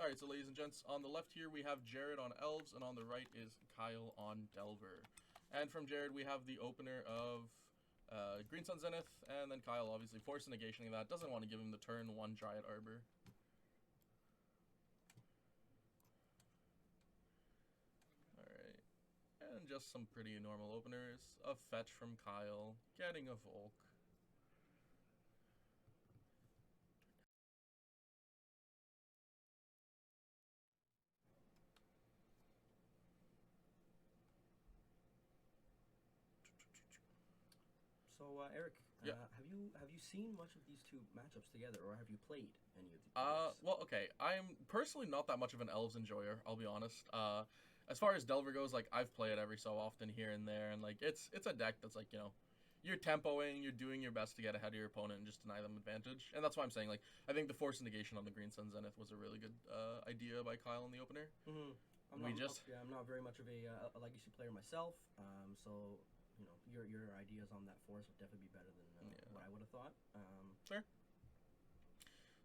Alright, so ladies and gents, on the left here we have Jared on Elves, and on the right is Kyle on Delver. And from Jared we have the opener of Green Sun Zenith, and then Kyle obviously forced negationing that, doesn't want to give him the turn 1 Dryad Arbor. Alright, and just some pretty normal openers. A fetch from Kyle, getting a Volk. So Eric, Yeah. have you seen much of these two matchups together, or have you played any of these? Well, okay. I'm personally not that much of an Elves enjoyer, I'll be honest. As far as Delver goes, like, I've played every so often here and there, and like it's a deck that's like, you know, you're tempoing, you're doing your best to get ahead of your opponent and just deny them advantage. And that's why I'm saying, like, I think the Force Negation on the Green Sun Zenith was a really good idea by Kyle in the opener. Mm-hmm. I'm not very much of a legacy player myself, so you know your ideas on that Force would definitely be better than what I would have thought. Sure.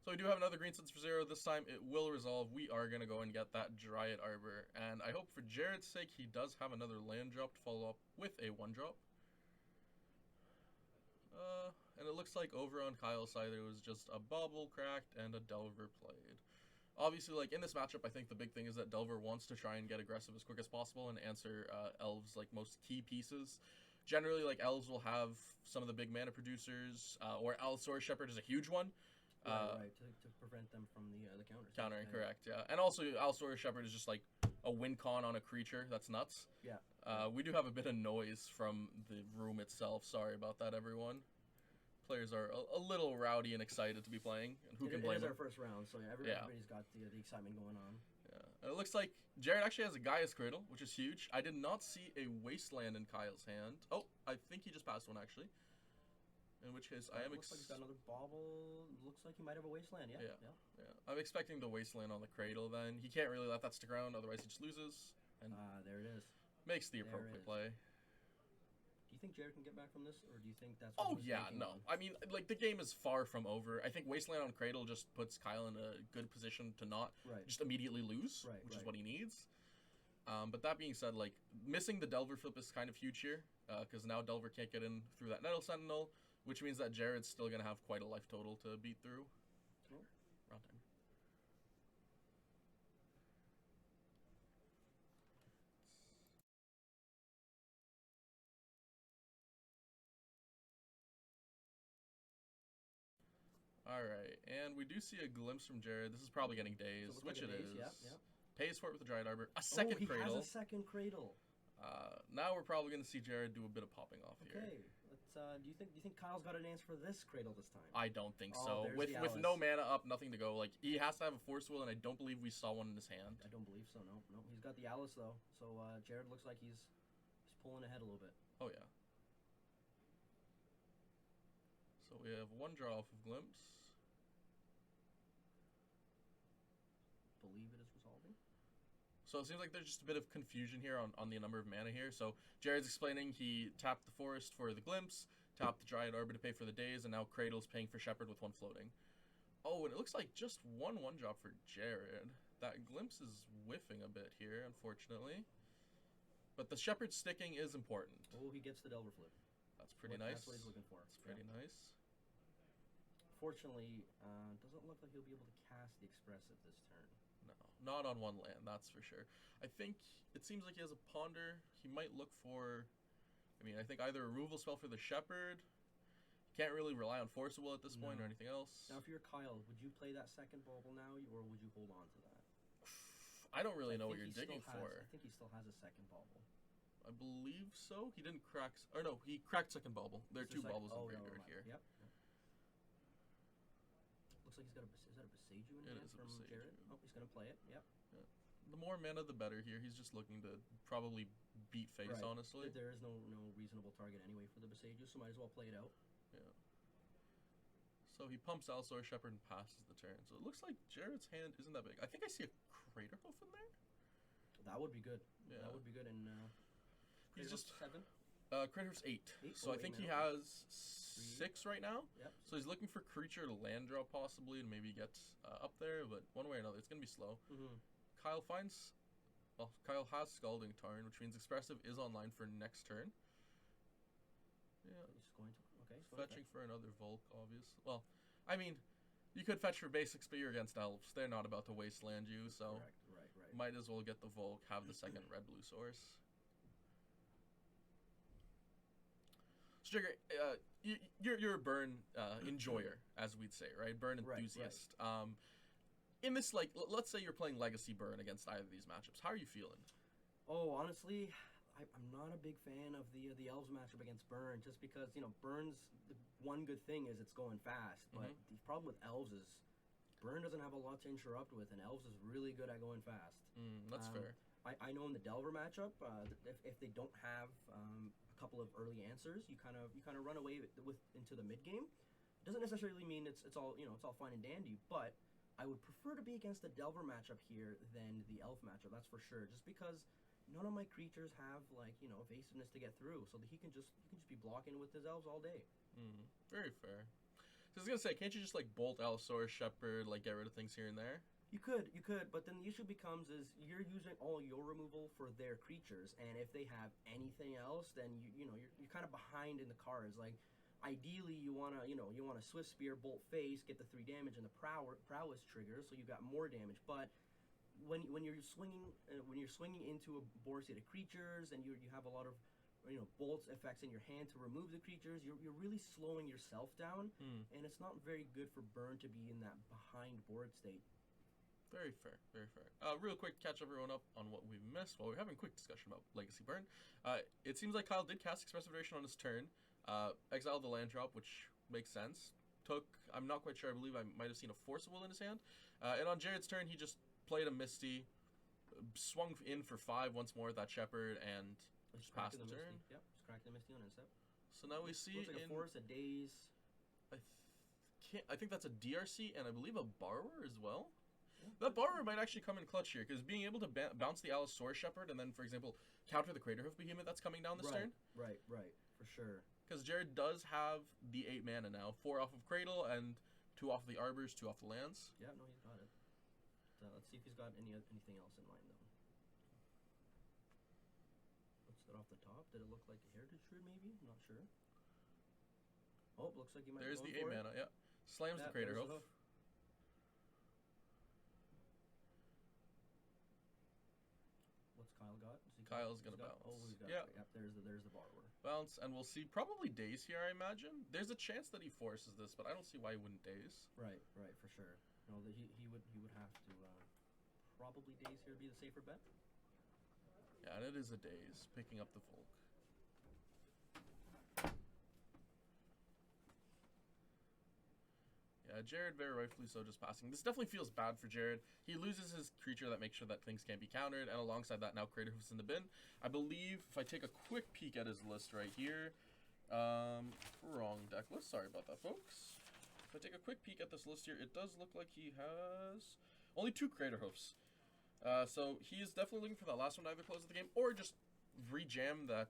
So we do have another Green Suns for 0. This time it will resolve. We are going to go and get that Dryad Arbor. And I hope for Jared's sake he does have another land drop to follow up with a 1-drop. And it looks like over on Kyle's side there was just a Bauble cracked and a Delver played. Obviously, like, in this matchup, I think the big thing is that Delver wants to try and get aggressive as quick as possible and answer Elves' like most key pieces. Generally, like, Elves will have some of the big mana producers, or Allosaurus Shepherd is a huge one. Right, to prevent them from the counters. Countering, correct, yeah. And also, Allosaurus Shepherd is just like a win con on a creature. That's nuts. Yeah. We do have a bit of noise from the room itself. Sorry about that, everyone. Players are a little rowdy and excited to be playing, and who can blame them? It is our first round, so yeah, everybody's got the excitement going on. Yeah, and it looks like Jared actually has a Gaia's Cradle, which is huge. I did not see a Wasteland in Kyle's hand. Oh, I think he just passed one, actually. In which case, I am... Looks like he's got another Bauble. Looks like he might have a Wasteland, yeah. I'm expecting the Wasteland on the Cradle, then. He can't really let that stick around, otherwise he just loses. And there it is. Makes the appropriate play. Do you think Jared can get back from this, or do you think that's Oh, what yeah, no. I mean, like, the game is far from over. I think Wasteland on Cradle just puts Kyle in a good position to not just immediately lose, which is what he needs. But that being said, like, missing the Delver flip is kind of huge here, because now Delver can't get in through that Nettle Sentinel, which means that Jared's still going to have quite a life total to beat through. Oh. Round timer. Alright, and we do see a glimpse from Jared. This is probably getting dazed, so which like it is. Yeah. Pays for it with the Dryad Arbor. A second Cradle. He has a second Cradle. Now we're probably going to see Jared do a bit of popping off here. Okay, let's. Do you think Kyle's got an answer for this Cradle this time? I don't think so. With no mana up, nothing to go. Like, he has to have a Force Will, and I don't believe we saw one in his hand. I don't believe so. No. He's got the Alice though, so Jared looks like he's pulling ahead a little bit. Oh yeah. So we have 1 draw off of Glimpse. Believe it is resolving. So it seems like there's just a bit of confusion here on the number of mana here. So Jared's explaining he tapped the Forest for the Glimpse, tapped the Dryad Arbor to pay for the Daze, and now Cradle's paying for Shepherd with 1 floating. Oh, and it looks like just 1 1-drop for Jared. That Glimpse is whiffing a bit here, unfortunately. But the Shepherd sticking is important. Oh, he gets the Delver flip. That's pretty nice. That's what he's looking for. That's pretty nice. Fortunately, doesn't look like he'll be able to cast the Expressive this turn. No, not on 1 land, that's for sure. I think it seems like he has a Ponder. He might look for, I mean, I think either a removal spell for the Shepherd. He can't really rely on Force Will at this point or anything else. Now, if you're Kyle, would you play that second Bauble now, or would you hold on to that? I don't really know what you're digging for. I think he still has a second Bauble. I believe so. He didn't crack, or no, he cracked second Bauble. There are 2 Baubles in graveyard here. Yep. Looks like he's got is that a Beseiju in hand from Jared? Oh, he's gonna play it. Yep. Yeah. The more mana, the better here. He's just looking to probably beat face, honestly. There is no reasonable target anyway for the Beseiju, so might as well play it out. Yeah. So he pumps Allosaurus Shepherd and passes the turn. So it looks like Jared's hand isn't that big. I think I see a Craterhoof in there. That would be good. Yeah. That would be good. And he's just 7. Craterhoof's 8. So Oh, I think 8 he mana. has 6 right now. Yep. So he's looking for creature to land drop possibly and maybe get up there, but one way or another, it's going to be slow. Kyle finds... Well, Kyle has Scalding Tarn, which means Expressive is online for next turn. Yeah. He's going to... Okay, Fetching for another Volk, obvious. Well, I mean, you could fetch for basics, but you're against Elves. They're not about to wasteland you, so... Correct, right. Might as well get the Volk, have the second red-blue source. So, Jigger, you're a burn enjoyer, as we'd say, right? Burn enthusiast. Right. In this, like, let's say you're playing Legacy Burn against either of these matchups. How are you feeling? Oh, honestly, I'm not a big fan of the Elves matchup against Burn, just because, you know, Burn's the one good thing is it's going fast, but the problem with Elves is Burn doesn't have a lot to interrupt with, and Elves is really good at going fast. That's fair. I know in the Delver matchup, if they don't have a couple of early answers, you kind of run away with into the mid game. It doesn't necessarily mean it's all fine and dandy, but I would prefer to be against the Delver matchup here than the Elf matchup. That's for sure. Just because none of my creatures have evasiveness to get through, so that he can just be blocking with his Elves all day. Very fair. So I was gonna say, can't you just like bolt Allosaurus Shepherd, like get rid of things here and there? You could, but then the issue becomes is you're using all your removal for their creatures, and if they have anything else, then you're kind of behind in the cards. Like, ideally, you wanna Swift Spear, Bolt Face, get the 3 damage and the prowess trigger, so you got more damage. But when you're swinging into a board state of creatures, and you have a lot of bolts effects in your hand to remove the creatures, you're really slowing yourself down, and it's not very good for Burn to be in that behind board state. Very fair, very fair. Real quick, catch everyone up on what we missed while we're having a quick discussion about Legacy Burn. It seems like Kyle did cast Expressive Duration on his turn, exiled the land drop, which makes sense. I'm not quite sure, I believe I might have seen a Force of Will in his hand. And on Jared's turn, he just played a Misty, swung in for 5 once more with that Shepherd, and just passed the turn. Yep, just cracked the Misty on instep. So now we see looks like a Force, a Daze. I think that's a DRC and I believe a Borrower as well. That Borrower might actually come in clutch here, because being able to bounce the Allosaurus Shepherd and then, for example, counter the Craterhoof Behemoth that's coming down this turn. Right, for sure. Because Jared does have the 8 mana now, 4 off of Cradle and 2 off of the Arbors, 2 off the lands. Yeah, no, he's got it. Let's see if he's got anything else in mind, though. What's that off the top? Did it look like a Heritage Shroud, maybe? I'm not sure. Oh, looks like he might There's be the 8 going for mana, yeah. Slams the Craterhoof. What's Kyle got? Kyle's gonna bounce. Oh, he's got yeah. Yep, there's the Borrower. Bounce, and we'll see probably Daze here, I imagine. There's a chance that he forces this, but I don't see why he wouldn't Daze. Right, for sure. No, he would have to probably Daze here to be the safer bet. Yeah, and it is a Daze, picking up the Volk. Yeah, Jared very rightfully so just passing. This definitely feels bad for Jared. He loses his creature that makes sure that things can't be countered, and alongside that now Craterhoof's in the bin. I believe, if I take a quick peek at his list right here, wrong deck list, sorry about that folks. If I take a quick peek at this list here, it does look like he has only 2 Craterhoofs. So he is definitely looking for that last one to either close the game, or just re-jam that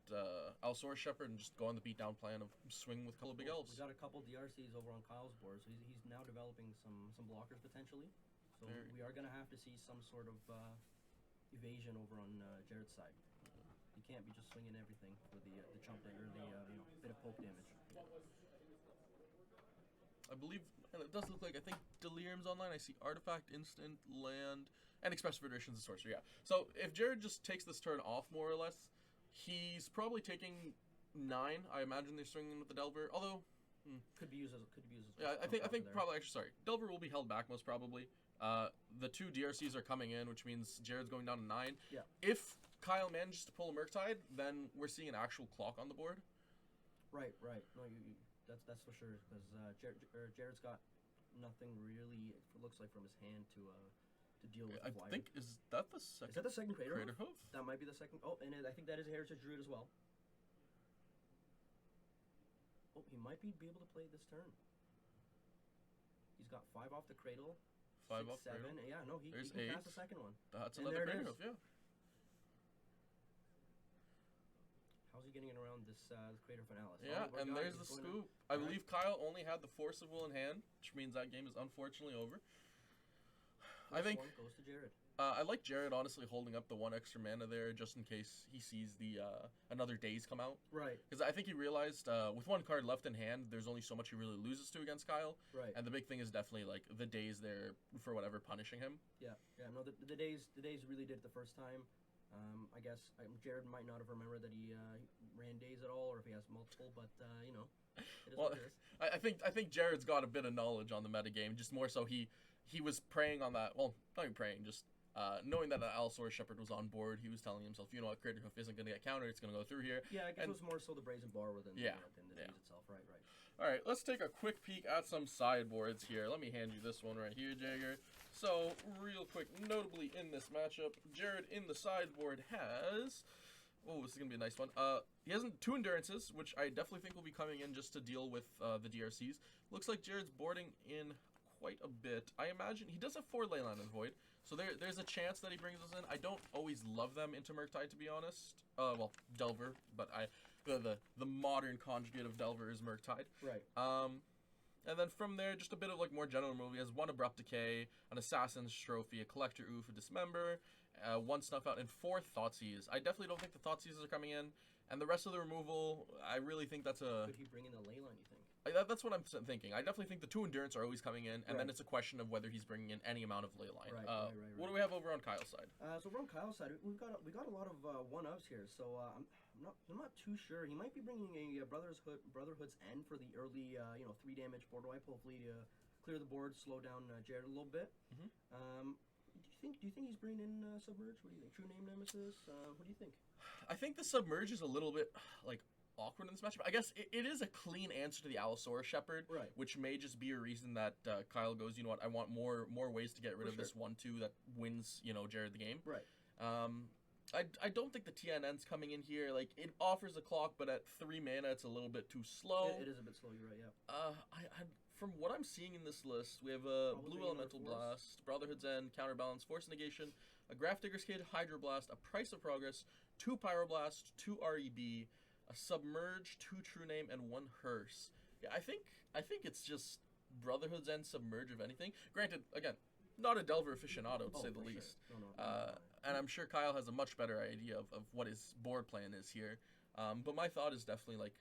Allosaurus Shepherd and just go on the beatdown plan of swing with a couple of big elves. We got a couple DRCs over on Kyle's board, so he's now developing some blockers potentially. So we are going to have to see some sort of evasion over on Jared's side. You can't be just swinging everything for the chump dagger, the bit of poke damage. I believe, and it does look like, I think Delirium's online. I see Artifact, Instant, Land, and Expressive Federation's a sorcerer, yeah. So if Jared just takes this turn off, more or less, he's probably taking 9. I imagine they're swinging with the Delver, although... Could be used as yeah, I think probably, actually, sorry. Delver will be held back most probably. The 2 DRCs are coming in, which means Jared's going down to 9. Yeah. If Kyle manages to pull a Murktide, then we're seeing an actual clock on the board. Right. No, that's for sure, because Jared's got nothing really, it looks like, from his hand to deal with. I think, is that the second? Is that the second Craterhoof? That might be the second. Oh, and I think that is a Heritage Druid as well. Oh, he might be able to play this turn. He's got 5 off the Cradle. 5 6, off 7. Cradle. Yeah, no, he can cast the second one. That's And another there it Craterhoof, yeah. How's finally getting it around this creator finale. Yeah, and there's the scoop. I believe Kyle only had the Force of Will in hand, which means that game is unfortunately over. I think one goes to Jared. I like Jared honestly holding up the 1 extra mana there just in case he sees the another days come out. Right. Because I think he realized with 1 card left in hand, there's only so much he really loses to against Kyle. Right. And the big thing is definitely like the days there for whatever punishing him. Yeah. Yeah. No, the days really did it the first time. I guess Jared might not have remembered that he ran days at all, or if he has multiple. But you know, it is what it is. I think Jared's got a bit of knowledge on the metagame, just more so he was preying on that. Well, not even preying, just knowing that an Allosaurus Shepherd was on board, he was telling himself, you know what, Crater Hoof isn't going to get countered, it's going to go through here. Yeah, I guess it was more so the Brazen Borrower than the days itself. Right. Alright, let's take a quick peek at some sideboards here. Let me hand you this one right here, Jagger. So, real quick, notably in this matchup, Jared in the sideboard has... Oh, this is going to be a nice one. He has 2 Endurances, which I definitely think will be coming in just to deal with the DRCs. Looks like Jared's boarding in quite a bit. I imagine he does have 4 Leyline and Void, so there's a chance that he brings us in. I don't always love them into Murktide, to be honest. Well, Delver, but the modern conjugate of Delver is Murktide. Right. And then from there, just a bit of like more general removal. He has 1 Abrupt Decay, an Assassin's Trophy, a Collector Oof, a Dismember, 1 Snuff Out, and 4 Thoughtseize. I definitely don't think the Thoughtseizes are coming in. And the rest of the removal, I really think that's a... Could he bring in the Leyline, you think? That's what I'm thinking. I definitely think the 2 Endurance are always coming in, and then it's a question of whether he's bringing in any amount of Leyline. Right. What do we have over on Kyle's side? So over on Kyle's side, we got a lot of 1-ups here. So I'm not too sure. He might be bringing a Brotherhood's End for the early 3 damage board wipe, hopefully to clear the board, slow down Jared a little bit. Mm-hmm. Do you think he's bringing in Submerge? What do you think? True Name Nemesis? What do you think? I think the Submerge is a little bit like awkward in this matchup. I guess it is a clean answer to the Allosaurus Shepherd, right, which may just be a reason that Kyle goes, you know what, I want more ways to get rid of this 1/2 that wins, Jared the game. Right. I don't think the TNN's coming in here. Like, it offers a clock, but at 3 mana, it's a little bit too slow. It is a bit slow, you're right, yeah. From what I'm seeing in this list, we have a Blue Elemental Blast, Brotherhood's End, Counterbalance, Force Negation, a Graph Digger's Kid, Hydroblast, a Price of Progress, 2 Pyroblast, 2 REB, a Submerge, 2 True Name, and 1 Hearse. Yeah, I think it's just Brotherhood's End, Submerge, if anything. Granted, again, not a Delver aficionado, to say the least. Sure. No. And I'm sure Kyle has a much better idea of what his board plan is here. But my thought is definitely, like,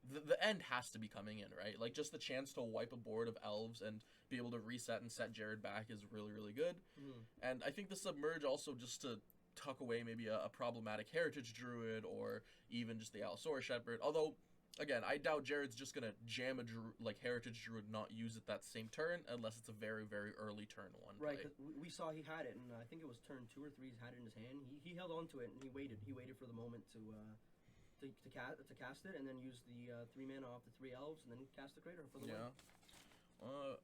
the end has to be coming in, right? Like, just the chance to wipe a board of Elves and be able to reset and set Jared back is really, really good. And I think the Submerge also just to tuck away maybe a problematic Heritage Druid or even just the Allosaurus Shepherd. Although, again, I doubt Jared's just going to jam a Heritage Druid, not use it that same turn, unless it's a very, very early turn 1 Right, play. because we saw he had it, and I think it was turn 2 or 3 he had it in his hand. He held on to it, and he waited. He waited for the moment to cast it, and then use the 3 mana off the 3 Elves, and then cast the Crater for the win.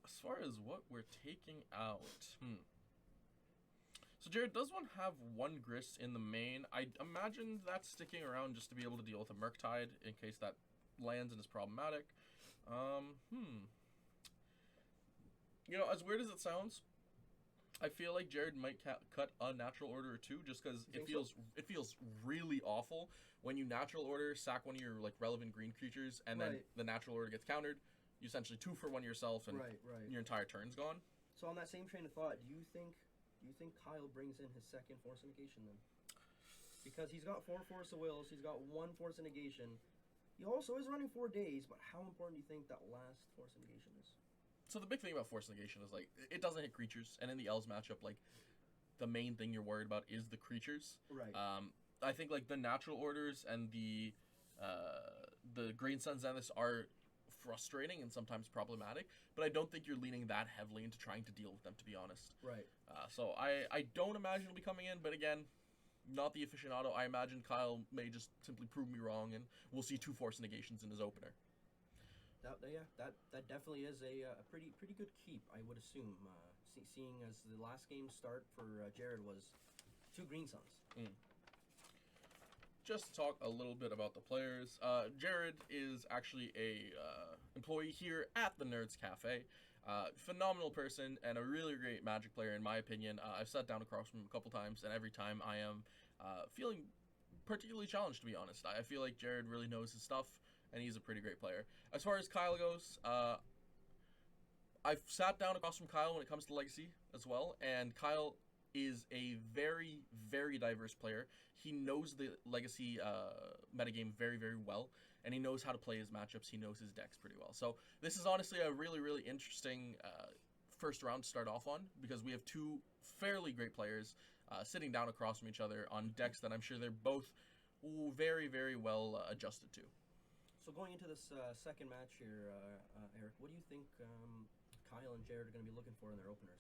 As far as what we're taking out, so Jared does have 1 Grist in the main. I imagine that's sticking around just to be able to deal with a Murktide in case that lands and is problematic. As weird as it sounds, I feel like Jared might cut a Natural Order or 2 just because it feels really awful when you Natural Order, sack one of your relevant green creatures, and then the Natural Order gets countered. You essentially 2 for 1 yourself, and your entire turn's gone. So on that same train of thought, do you think Kyle brings in his second Force of Negation then? Because he's got 4 Force of Wills, he's got 1 Force of Negation. He also is running 4 days, but how important do you think that last Force of Negation is? So the big thing about Force Negation is, it doesn't hit creatures, and in the Elves matchup, the main thing you're worried about is the creatures. Right. I think, the Natural Orders and the Green Sun Zeniths are frustrating and sometimes problematic, but I don't think you're leaning that heavily into trying to deal with them, to be honest. Right. So I don't imagine it'll be coming in, but again, not the aficionado. I imagine Kyle may just simply prove me wrong, and we'll see 2 Force Negations in his opener. That definitely is a pretty good keep, I would assume. Seeing as the last game start for Jared was 2 Green Suns. Just to talk a little bit about the players, Jared is actually a employee here at the Nerds Cafe. Phenomenal person and a really great Magic player in my opinion. I've sat down across from him a couple times, and every time I am feeling particularly challenged, to be honest. I feel like Jared really knows his stuff, and he's a pretty great player. As far as Kyle goes, I've sat down across from Kyle when it comes to Legacy as well, and Kyle is a very, very diverse player. He knows the Legacy metagame very, very well, and he knows how to play his matchups. He knows his decks pretty well. So this is honestly a really, really interesting first round to start off on, because we have two fairly great players sitting down across from each other on decks that I'm sure they're both very, very well adjusted to. So going into this second match here, Eric, what do you think Kyle and Jared are going to be looking for in their openers?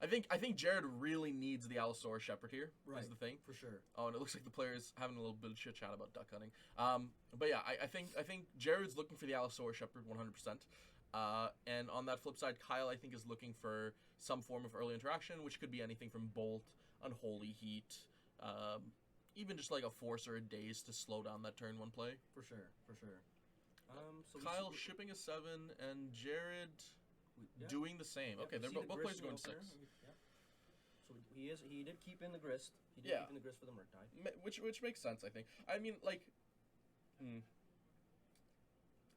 I think Jared really needs the Allosaurus Shepherd here. Right, is the thing for sure. Oh, and it looks like the player's having a little bit of chit chat about duck hunting. But yeah, I think Jared's looking for the Allosaurus Shepherd 100%. And on that flip side, Kyle I think is looking for some form of early interaction, which could be anything from Bolt, Unholy Heat, even just like a Force or a Daze to slow down that turn one play. For sure, for sure. So Kyle shipping a 7 and Jared doing the same. Okay, they're both players going 6. Yeah. So he did keep in the grist. He did keep in the grist for the Murktide. Which makes sense, I think. I mean, like,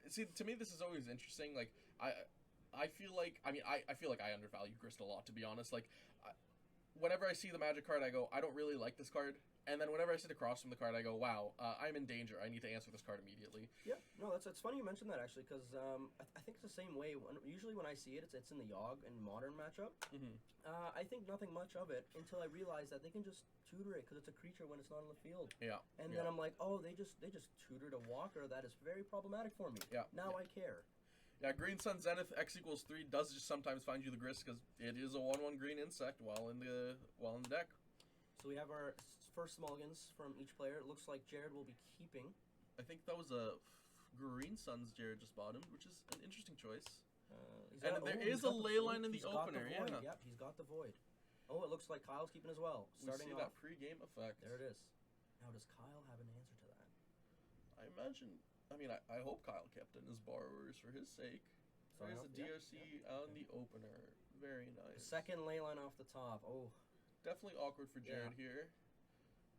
see, to me this is always interesting. Like, I feel like I feel like I undervalue grist a lot, to be honest. Like, whenever I see the Magic card, I go, I don't really like this card. And then whenever I sit across from the card, I go, wow, I'm in danger. I need to answer this card immediately. Yeah, no, it's funny you mentioned that, actually, because I think it's the same way. Usually when I see it, it's in the Yogg and Modern matchup. I think nothing much of it until I realize that they can just tutor it because it's a creature when it's not on the field. Yeah. And then I'm like, oh, they just tutored a Walker. That is very problematic for me. Yeah. Now I care. Yeah, Green Sun Zenith X equals 3 does just sometimes find you the grist because it is a 1/1 green insect while in the deck. So we have our first mulligans from each player. It looks like Jared will be keeping. I think that was a Green Suns Jared just bought him, which is an interesting choice. There is a Leyline in the opener. Yep, he's got the Void. Oh, it looks like Kyle's keeping as well. Starting off that pre-game effect. There it is. Now, does Kyle have an answer to that? I imagine. I mean, I hope Kyle kept in his borrowers for his sake. There's a DRC on the opener. Very nice. The second Leyline off the top. Oh. Definitely awkward for Jared here.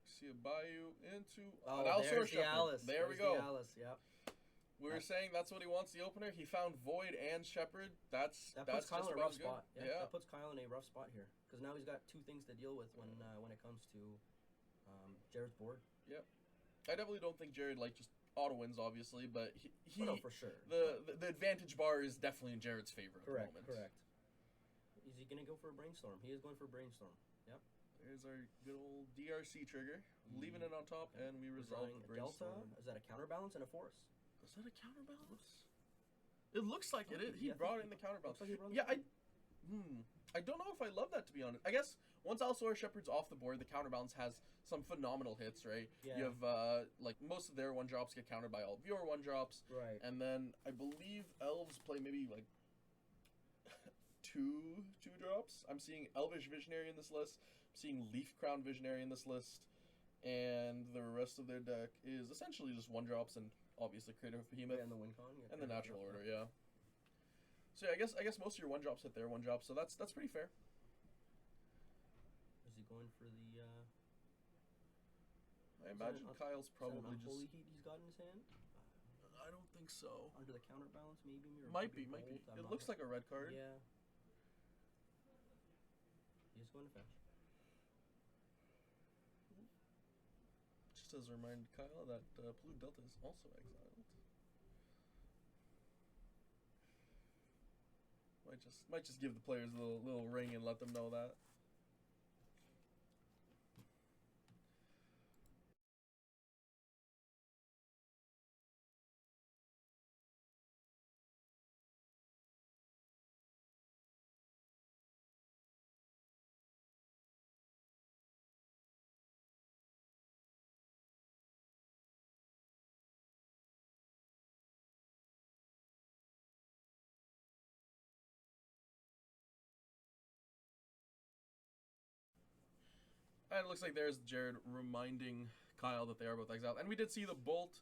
See a Bayou into there's the Alice. There we go. The Alice, yep. We were saying that's what he wants the opener. He found Void and Shepherd. That puts Kyle in a rough spot. Yeah, that puts Kyle in a rough spot here because now he's got two things to deal with when it comes to Jared's board. Yep. I definitely don't think Jared just auto wins, obviously, but he no, for sure. The advantage bar is definitely in Jared's favor at the moment. Correct. Is he gonna go for a Brainstorm? He is going for a Brainstorm. Yep. There's our good old DRC trigger, leaving it on top, and we resolve the Brainstorm. Delta? Is that a counterbalance and a Force? Is that a counterbalance? It looks like it is. He brought in the counterbalance. Like I don't know if I love that, to be honest. I guess once Allosaurus Shepherd's off the board, the counterbalance has some phenomenal hits, right? Yeah. You have most of their 1-drops get countered by all of your 1-drops. Right. And then I believe Elves play maybe two 2-drops. I'm seeing Elvish Visionary in this list. I'm seeing Leaf Crown Visionary in this list. And the rest of their deck is essentially just 1-drops and obviously Creative Behemoth. And the Wincon. And the Natural Order, yeah. So yeah, I guess most of your 1-drops hit their 1-drops, so that's pretty fair. Is he going for the I imagine Kyle's probably just Holy Heat he's got in his hand? I don't think so. Under the counterbalance, maybe? Or might be. Bolt, It looks like a red card. Yeah. He's going to fetch. Just as a reminder, Kyle, that Blue Delta is also exiled. Might just give the players a little ring and let them know that. And it looks like there's Jared reminding Kyle that they are both exiled. And we did see the Bolt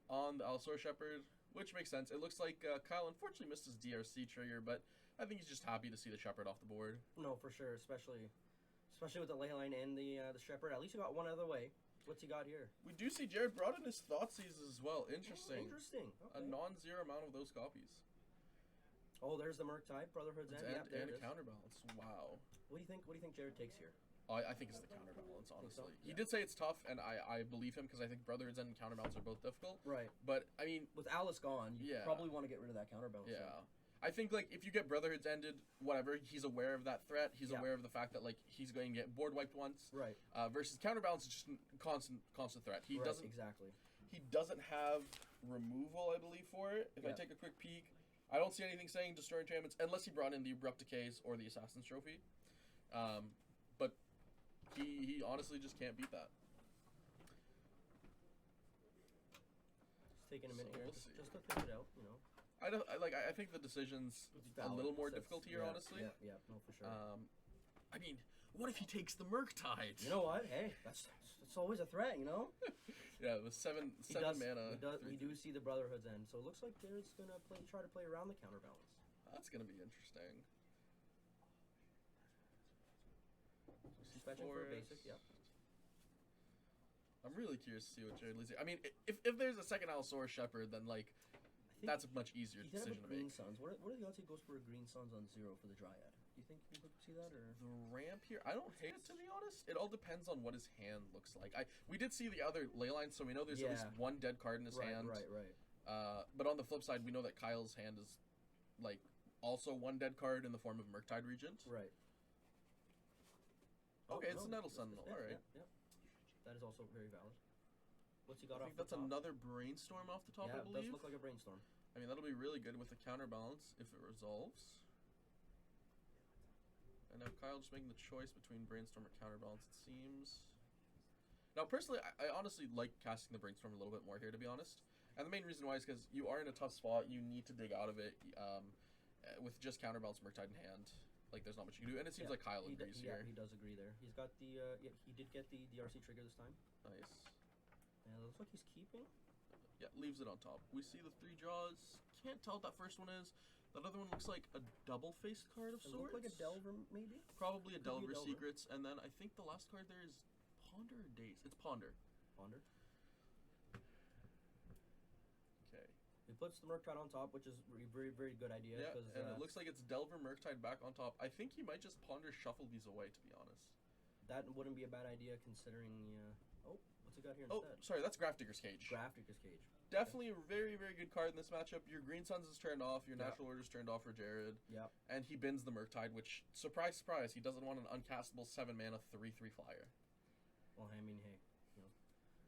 on the Allosaurus Shepherd, which makes sense. It looks like Kyle unfortunately missed his DRC trigger, but I think he's just happy to see the Shepherd off the board. No, for sure, especially with the Leyline and the Shepherd. At least you got one other way. What's he got here? We do see Jared brought in his Thoughtseize as well. Interesting. Interesting. A Okay. non-zero amount of those copies. Oh, there's the Murktide Brotherhood's End. Yeah, there And it a is. counterbalance. Wow. What do you think? What do you think Jared takes here? I think it's the counterbalance, honestly. so? He Yeah. did say it's tough, and I believe him because I think Brotherhood's End and counterbalance are both difficult. Right. But, I mean, With Alice gone, you Yeah. probably want to get rid of that counterbalance. yeah. I think, like, if you get Brotherhood's Ended, whatever, he's aware of that threat. He's Yeah. aware of the fact that, like, he's going to get board wiped once. Right. Versus counterbalance is just a constant threat. He Right, doesn't exactly. He doesn't have removal, I believe, for it. If I Yeah. take a quick peek, I don't see anything saying destroy enchantments unless he brought in the Abrupt Decays or the Assassin's Trophy. But he honestly just can't beat that. Just taking a minute So here, we'll just see. to think it out, you know. I think the decision's It's a valid. little more That's- difficult here, yeah, honestly. Yeah, no, for sure. I mean, what if he takes the Murktide? You know what? Hey, that's always a threat, you know. Yeah, with seven He does, mana. we do see the Brotherhood's End, so it looks like Jared's gonna try to play around the counterbalance. That's gonna be interesting. Just fetching for a basic, yeah. I'm really curious to see what Jared leads. I mean, if there's a second Allosaurus Shepherd, then like I think that's a much easier he did have decision a to Green make. Suns. What are the odds he goes for a Green Suns on 0 for the Dryad? Do you think we could see that, or? The ramp here, I don't hate it, to be honest. It all depends on what his hand looks like. We did see the other ley line, so we know there's at least Yeah. one dead card in his hand. Right. But on the flip side, we know that Kyle's hand is like also one dead card in the form of Murktide Regent. Right. Okay, it's no, a Nettle this- Sentinel. yeah, All right. Yeah. That is also very valid. What's he got I off think the that's top? another Brainstorm off the top, Yeah, I it does believe. look like a brainstorm. I mean, that'll be really good with the counterbalance if it resolves. And now Kyle just making the choice between Brainstorm or Counterbalance, it seems. Now, personally, I honestly like casting the Brainstorm a little bit more here, to be honest. And the main reason why is because you are in a tough spot. You need to dig out of it with just Counterbalance Murktide in hand. Like, there's not much you can do. And it seems like Kyle agrees here. Yeah, he does agree there. He's got the, he did get the DRC trigger this time. Nice. And it looks like he's keeping. Yeah, leaves it on top. We see the 3 draws. Can't tell what that first one is. That other one looks like a double-faced card of It sorts. looks like a Delver, maybe? Probably a Could be a Delver Delver. Secrets, and then I think the last card there is Ponder or Daze. It's Ponder. Ponder. Okay. He puts the Murktide on top, which is a very, very good idea. Yeah, Cause, and it looks like it's Delver Murktide back on top. I think he might just Ponder shuffle these away, to be honest. that wouldn't be a bad idea considering the, oh, what's he got here Oh, instead? sorry, that's Grafdigger's Cage. Grafdigger's Cage. Definitely a very, very good card in this matchup. Your Green Suns is turned off, your Yeah. Natural Order's turned off for Jared. Yeah. And he bins the Murktide, which, surprise, surprise, he doesn't want an uncastable 7 mana 3/3 flyer. Well, I mean, hey, you know,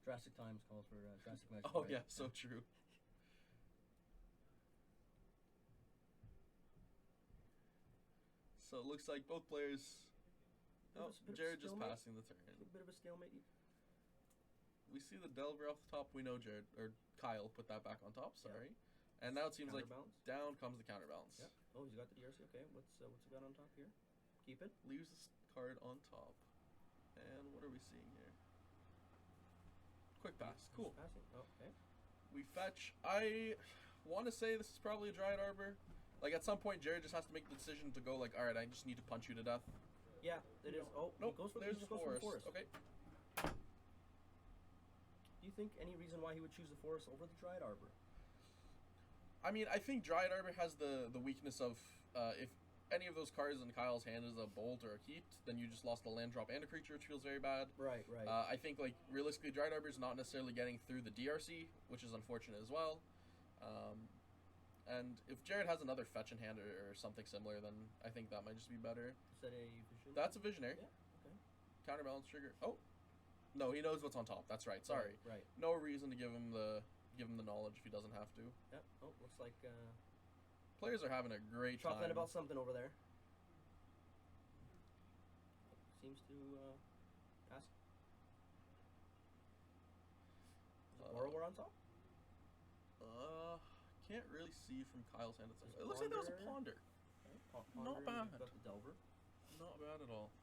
drastic times calls for drastic measures. Oh, right? yeah, so true. So it looks like both players. Bit of Oh, a- bit of a Jared just stalemate. passing the turn. A bit of a stalemate. We see the Delver off the top. We know Jared or Kyle put that back on top. Sorry, and now it seems like Counterbalance. down comes the counterbalance. Yeah. Oh, he's got the DRC. Okay, what's he got on top here? Keep it. Leaves this card on top. And what are we seeing here? Quick pass. He's Cool. Passing. Oh, okay. We fetch. I want to say this is probably a Dryad Arbor. Like at some point, Jared just has to make the decision to go like, all right, I just need to punch you to death. Yeah, it is. Oh, Nope. he goes for There's he just goes for the forest. forest. Okay. Do you think any reason why he would choose the forest over the Dryad Arbor? I mean, I think Dryad Arbor has the weakness of if any of those cards in Kyle's hand is a bolt or a heat, then you just lost a land drop and a creature, which feels very bad. Right. I think like realistically, Dryad Arbor is not necessarily getting through the DRC, which is unfortunate as well. And if Jared has another fetch in hand or something similar, then I think that might just be better. Is that a vision? That's a visionary. Yeah. Okay. Counterbalance trigger. Oh, no, he knows what's on top. That's right. Sorry. Right. No reason to give him the knowledge if he doesn't have to. Yeah. Oh, looks like Players are having a great chocolate time. about something over there. Seems to pass. Is it Borrower on top? Can't really see from Kyle's hand. There's It looks like that was a Ponder. Ponder. Okay. Not bad. Got the Delver. Not bad at all.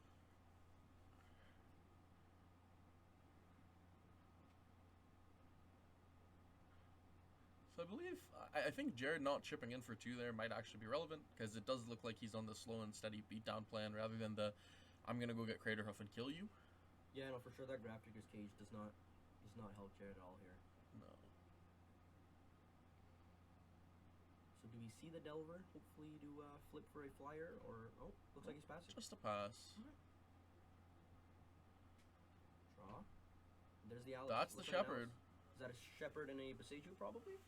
So I believe, I think Jared not chipping in for 2 there might actually be relevant, because it does look like he's on the slow and steady beatdown plan rather than the, I'm going to go get Craterhoof and kill you. Yeah, no, for sure that Grafdigger's Cage does not does not help Jared at all here. No. So do we see the Delver? Hopefully to flip for a flyer, or looks like he's passing. Just a pass. Draw. There's the Elves. That's the Looks like an Shepherd. Elves. Is that a Shepherd and a Beseju probably?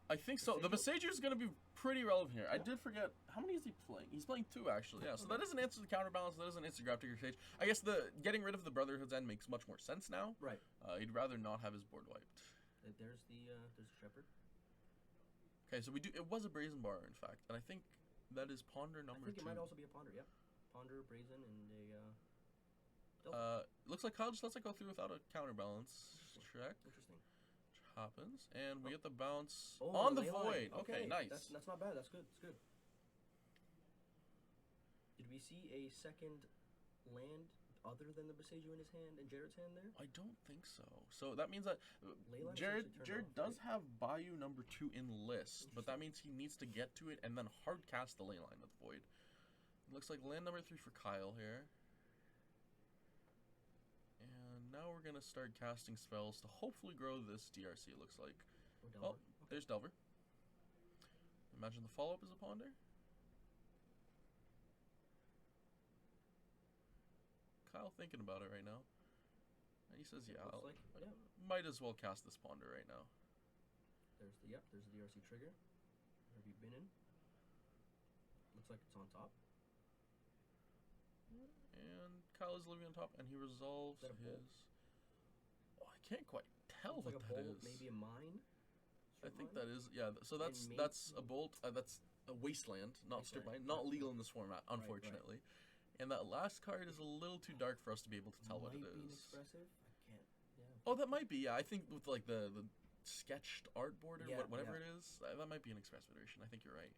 I think so. The Beseju? Beseju is going to be pretty relevant here. I Yeah. did forget. How many is he playing? He's playing 2, actually. Yeah, so that doesn't answer the counterbalance. That doesn't answer Graph Digger Cage. I guess the getting rid of the Brotherhood's End makes much more sense now. Right. He'd rather not have his board wiped. There's the Shepherd. Okay, so we do. It was a Brazen Bar, in fact. And I think that is Ponder number 2. I think it might also be a Ponder, yeah. Ponder, Brazen, and a Delver. Looks like Kyle just lets it go through without a counterbalance. Check. Interesting. Happens, and we get the bounce Oh, on the ley line. void. Okay, nice. That's not bad. That's good. It's good. Did we see a second land other than the Beseju in his hand and Jared's hand there? I don't think so. So that means that Ley line is Jared actually turned off, does right? have Bayou number 2 in list, but that means he needs to get to it and then hard cast the ley line with void. Looks like land number 3 for Kyle here. And now we're gonna start casting spells to hopefully grow this DRC. It looks like. Or Delver. Oh, there's Delver. Imagine the follow-up is a Ponder. Kyle thinking about it right now. And he says, yeah, Looks like, yeah. might as well cast this Ponder right now. There's the DRC trigger. Where have you been in? Looks like it's on top. And Kyle is living on top, and he resolves Is that a bolt? his... Oh, I can't quite tell Looks what like a that bolt, is. maybe a mine. I Strip think mine? that is, yeah. So that's maybe- a bolt. That's a wasteland, not strip mine. Wasteland. Not legal in this format, unfortunately. And that last card is a little too dark for us to be able to tell what it Might be is. inexpressive. I can't. Yeah. Oh, that might be. Yeah, I think with like the sketched art border, Yeah, whatever yeah. it is, that might be an express iteration. I think you're right.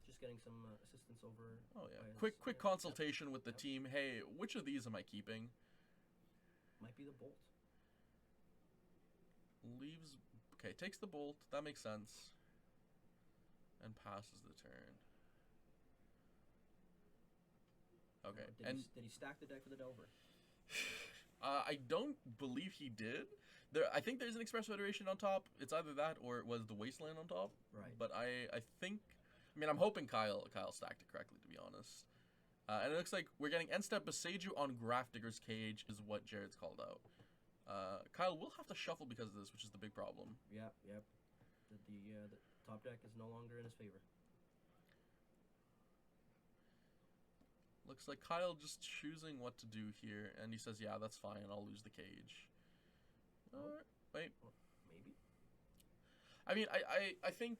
Just getting some assistance over. Oh yeah. by his- Quick yeah, consultation with the Yep. team. Hey, which of these am I keeping? Might be the bolt. Leaves. Okay, takes the bolt. That makes sense. And passes the turn. Okay, Now, did he stack the deck for the Delver? I don't believe he did. I think there's an Express Federation on top. It's either that or it was the Wasteland on top. Right. But I think, I mean, I'm hoping Kyle stacked it correctly, to be honest. And it looks like we're getting end step Beseju on Graph Digger's Cage is what Jared's called out. Kyle will have to shuffle because of this, which is the big problem. Yep. The top deck is no longer in his favor. Looks like Kyle just choosing what to do here, and he says, "Yeah, that's fine. I'll lose the cage." Wait. Maybe. I mean, I think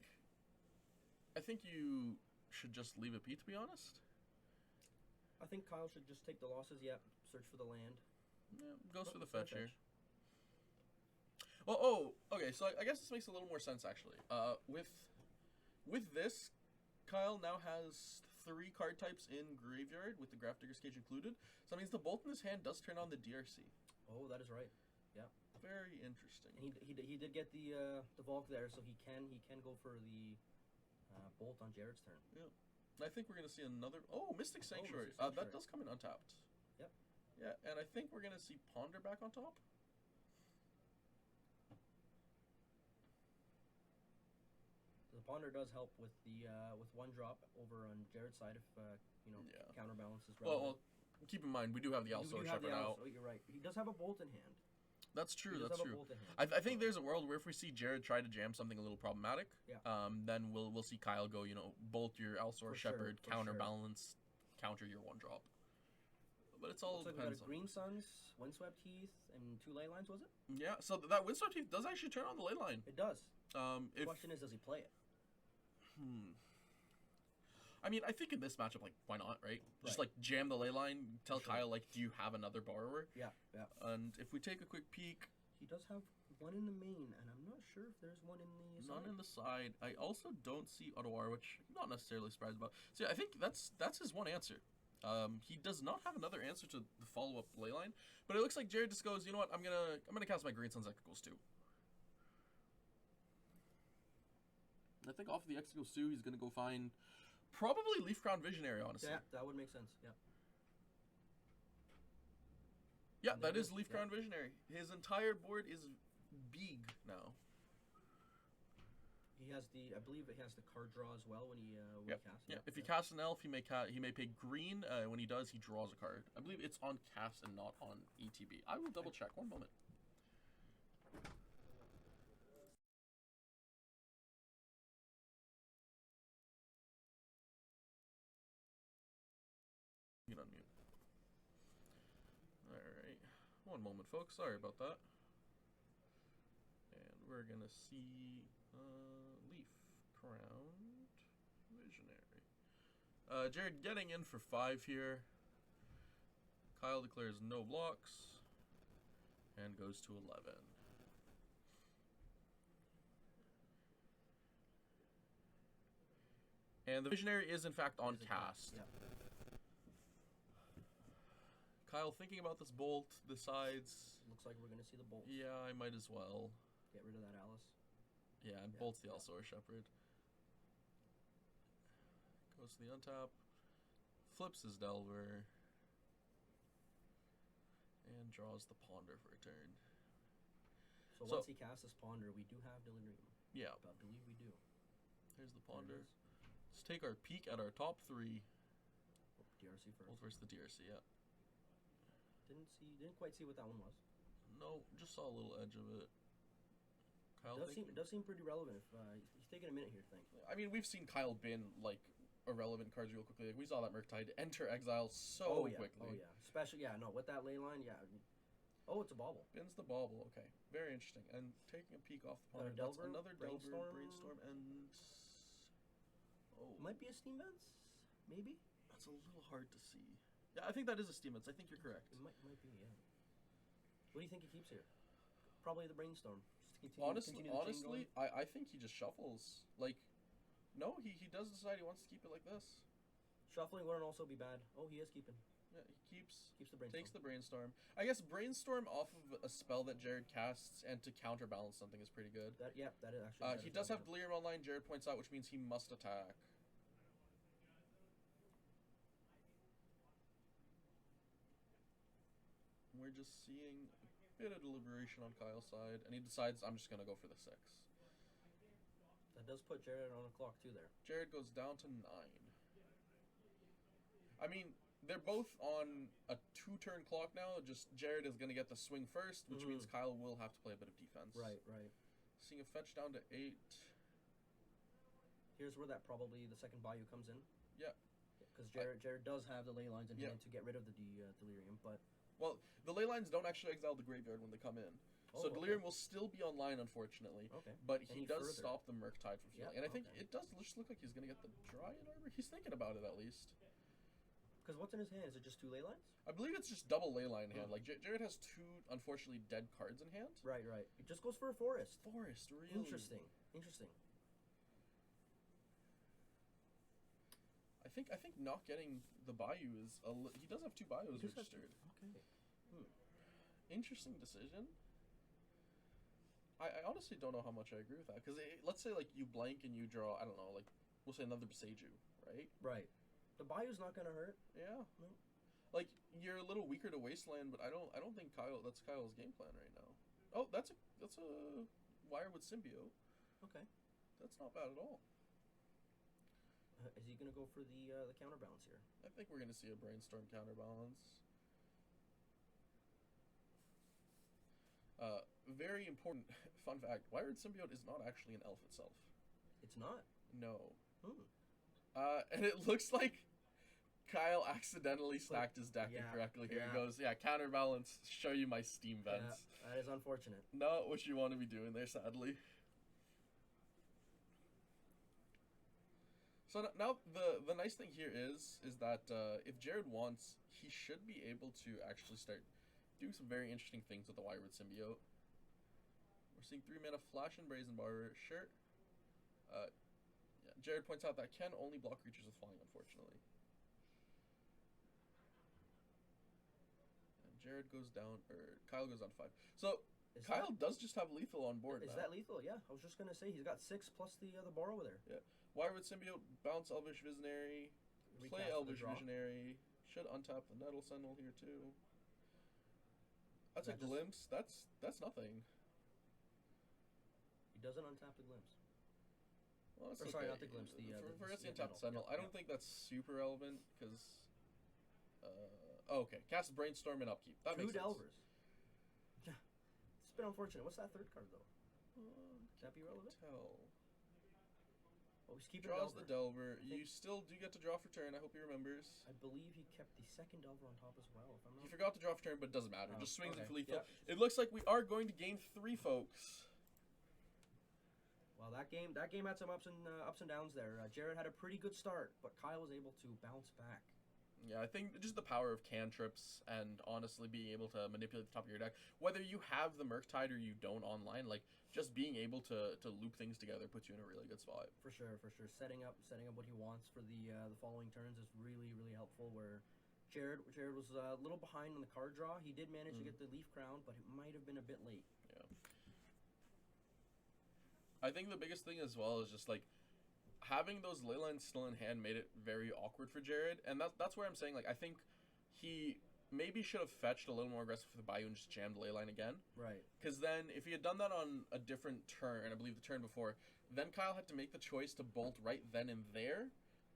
you should just leave it be, to be honest. I think Kyle should just take the losses. Yep. Search for the land. Yeah, goes for the It's gonna fetch here. Well, okay, so I guess this makes a little more sense, actually. With this, Kyle now has 3 card types in Graveyard, with the Graph Digger's Cage included. So that means the Bolt in his hand does turn on the DRC. Oh, that is right. Yeah. Very interesting. And he did get the Volk there, so he can go for the bolt on Jared's turn. Yeah. I think we're going to see another... Oh, Mystic Sanctuary. Mystic Sanctuary. That does come in untapped. Yep. Yeah, and I think we're going to see Ponder back on top. The Ponder does help with the with 1 drop over on Jared's side if Yeah. counterbalance is relevant. Well, keep in mind, we do have the You Elsor do have the Shepherd Elves. out. Oh, you're right. He does have a bolt in hand. That's true, He does that's have true. a bolt in hand. I think there's a world where if we see Jared try to jam something a little problematic, Yeah. then we'll see Kyle go, bolt your Elsor For sure, Shepherd, for counterbalance, counter your 1 drop. But it's all Looks like we got depends a on. Green Suns, Windswept Heath, and 2 ley lines, was it? Yeah, so that Windswept Heath does actually turn on the ley line. It does. The If question is, does he play it? I mean, I think in this matchup, like, why not, right? Just Right. like jam the ley line, tell Sure. Kyle, like, do you have another borrower? Yeah. And if we take a quick peek, He does have 1 in the main, and I'm not sure if there's 1 in the none side. in the side. I also don't see Ottawa, which I'm not necessarily surprised about. So yeah, I think that's his one answer. He does not have another answer to the follow-up ley line, but it looks like Jared just goes, you know what, I'm gonna cast my Green Sun's Exegol Stew. I think off of the Exegol Stew, he's gonna go find probably Leaf Crown Visionary, honestly. Yeah, that would make sense. Yeah. Yeah, And there that it is Leaf Crown Visionary. His entire board is big now. He has I believe it has the card draw as well when he casts. Yeah. If he casts an elf, he may pay green. When he does, he draws a card. I believe it's on cast and not on ETB. I will double check. One moment. You can unmute. All right. One moment, folks. Sorry about that. And we're gonna see Leaf Crowned Visionary. Jared getting in for 5 here. Kyle declares no blocks and goes to 11. And the Visionary is in fact on cast. Yeah. Kyle thinking about this bolt, decides... Looks like we're going to see the bolt. Yeah, I might as well. Get rid of that Alice. Yeah, and bolts the Allosaur Shepherd. Goes to the untap. Flips his Delver. And draws the Ponder for a turn. So once he casts this Ponder, we do have Delirium. Yeah. I believe we do. Here's the Ponder. Let's take our peek at our top 3. DRC first. Bolt versus the DRC, yeah. Didn't quite see what that one was. No, just saw a little edge of it. Kyle Does seem pretty relevant. If he's taking a minute here to think. I mean, we've seen Kyle bin like irrelevant cards real quickly. Like we saw that Murktide enter exile so quickly. Oh yeah, especially with that ley line. Yeah. Oh, it's a bauble. Bins the bauble. Okay, very interesting. And taking a peek off the ponder, that's another Delver, Brainstorm, and might be a Steam Vents, maybe. That's a little hard to see. Yeah, I think that is a Steam Vents. I think you're correct. It might be. Yeah. What do you think he keeps here? Probably the Brainstorm. Honestly, I think he just shuffles. Like, no, he does decide he wants to keep it like this. Shuffling wouldn't also be bad. Oh, he is keeping. Yeah, he keeps the Brainstorm. Takes the Brainstorm. I guess Brainstorm off of a spell that Jared casts and to counterbalance something is pretty good. That is actually. He does have Delirium online, Jared points out, which means he must attack. We're just seeing a bit of deliberation on Kyle's side, and he decides, I'm just going to go for the 6. That does put Jared on a clock, too, there. Jared goes down to 9. I mean, they're both on a 2-turn clock now, just Jared is going to get the swing first, which means Kyle will have to play a bit of defense. Right. Seeing a fetch down to 8. Here's where that probably the second Bayou comes in. Yeah. Because Jared does have the ley lines in hand to get rid of the Delirium, but... Well, the ley lines don't actually exile the graveyard when they come in. So Delirium will still be online, unfortunately. Okay. But he does stop the Murktide from healing. And I think it does just look like he's going to get the Dryad Arbor. He's thinking about it, at least. Because what's in his hand? Is it just 2 ley lines? I believe it's just double ley line in hand. Like, Jared has 2, unfortunately, dead cards in hand. Right. It just goes for a forest. Forest, really? Interesting. I think not getting the Bayou is he does have 2 Bayous registered. Okay. Interesting decision. I honestly don't know how much I agree with that, because let's say like you blank and you draw, I don't know, like we'll say another Beseiju, right? Right. The Bayou's not gonna hurt. Yeah. No. Like you're a little weaker to Wasteland, but I don't think that's Kyle's game plan right now. Oh, that's a Wire with Symbiote. Okay. That's not bad at all. Is he gonna go for the counterbalance here? I think we're gonna see a Brainstorm counterbalance. Very important fun fact: Wired Symbiote is not actually an elf itself. It's not? No. And it looks like Kyle accidentally stacked his deck incorrectly here. He goes, counterbalance, show you my Steam Vents. Yeah, that is unfortunate. Not what you want to be doing there, sadly. So now the nice thing here is that if Jared wants, he should be able to actually start doing some very interesting things with the Wired Symbiote. We're seeing 3 mana Flash and Brazen Barber. Sure. Jared points out that can only block creatures with flying, unfortunately. And Jared goes down, or Kyle goes down to 5. So Kyle does just have lethal on board. Is that lethal? Yeah, I was just gonna say he's got 6 plus the bar over there. Yeah. Wired Symbiote, bounce Elvish Visionary, play Elvish Visionary. Should untap the Nettle Sentinel here too. That's a That just- glimpse. That's nothing. He doesn't untap the glimpse. Well, that's Or okay. sorry, not the glimpse, the, Forgets the yeah, untapped middle. sentinel. Yep, I don't yep. think that's super relevant because. Okay, cast brainstorm and upkeep. That Two makes sense. Delvers. Yeah. It's a bit unfortunate. What's that third card, though? Could that be relevant? Tell. Well, he's keeping Draws Delver. the Delver. You still do get to draw for turn. I hope he remembers. I believe he kept the second Delver on top as well, if I'm He not forgot to draw for turn, but it doesn't matter. Oh, Just swings okay. it for lethal. Yeah. It looks like we are going to game 3, folks. Well, that game had some ups and downs there. Jared had a pretty good start, but Kyle was able to bounce back. Yeah, I think just the power of cantrips and honestly being able to manipulate the top of your deck, whether you have the Murktide or you don't online, like just being able to loop things together puts you in a really good spot. For sure. Setting up what he wants for the following turns is really helpful. Where Jared was a little behind on the card draw. He did manage to get the Leaf Crown, but it might have been a bit late. Yeah. I think the biggest thing as well is just like having those ley lines still in hand made it very awkward for Jared, and that's where I'm saying like I think he maybe should have fetched a little more aggressive for the Bayou and just jammed the ley line again. Right. Because then if he had done that on a different turn, I believe the turn before, then Kyle had to make the choice to bolt right then and there,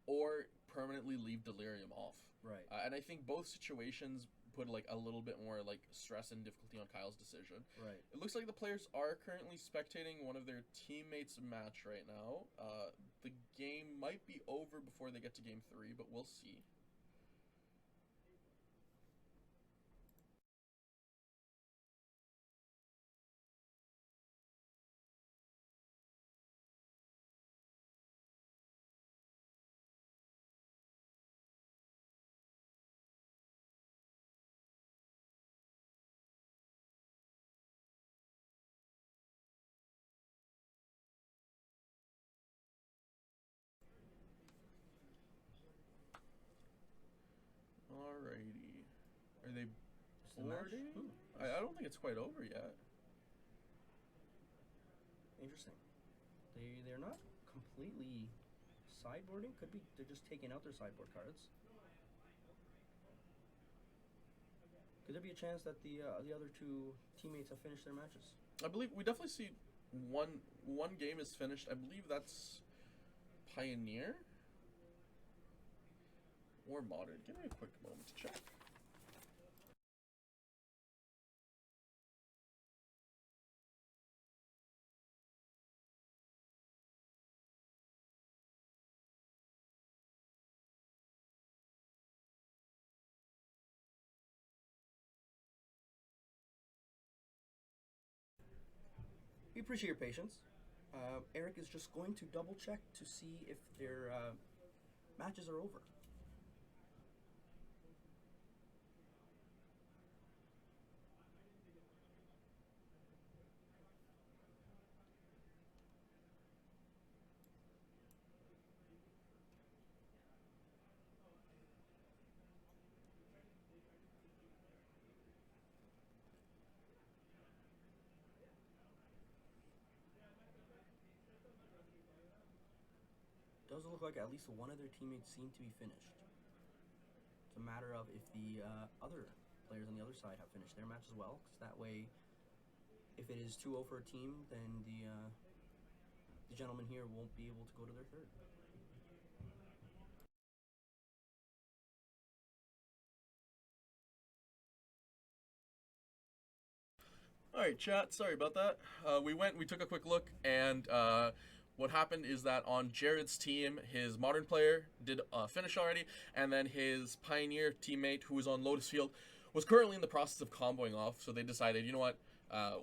or permanently leave Delirium off. Right. And I think both situations put like a little bit more like stress and difficulty on Kyle's decision. Right. It looks like the players are currently spectating one of their teammates' match right now. The game might be over before they get to game 3, but we'll see. Alrighty. Are they Is the match? boarding? I don't think it's quite over yet. Interesting. They're not completely sideboarding. Could be they're just taking out their sideboard cards. Could there be a chance that the other two teammates have finished their matches? I believe we definitely see one game is finished. I believe that's Pioneer or Modern. Give me a quick moment to check. We appreciate your patience. Eric is just going to double check to see if their matches are over. Does look like at least one of their teammates seem to be finished. It's a matter of if the other players on the other side have finished their match as well, because that way, if it is 2-0 for a team, then the gentleman here won't be able to go to their third. All right, chat. Sorry about that. We took a quick look, and what happened is that on Jared's team, his Modern player did finish already, and then his Pioneer teammate, who was on Lotus Field, was currently in the process of comboing off. So they decided, you know what,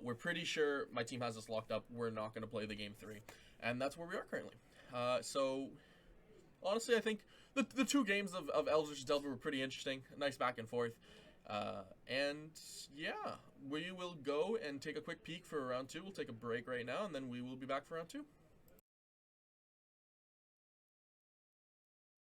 we're pretty sure my team has us locked up. We're not going to play the game 3, and that's where we are currently. So honestly, I think the two games of Elves vs. Delver were pretty interesting. Nice back and forth. And yeah, we will go and take a quick peek for round 2. We'll take a break right now, and then we will be back for round 2.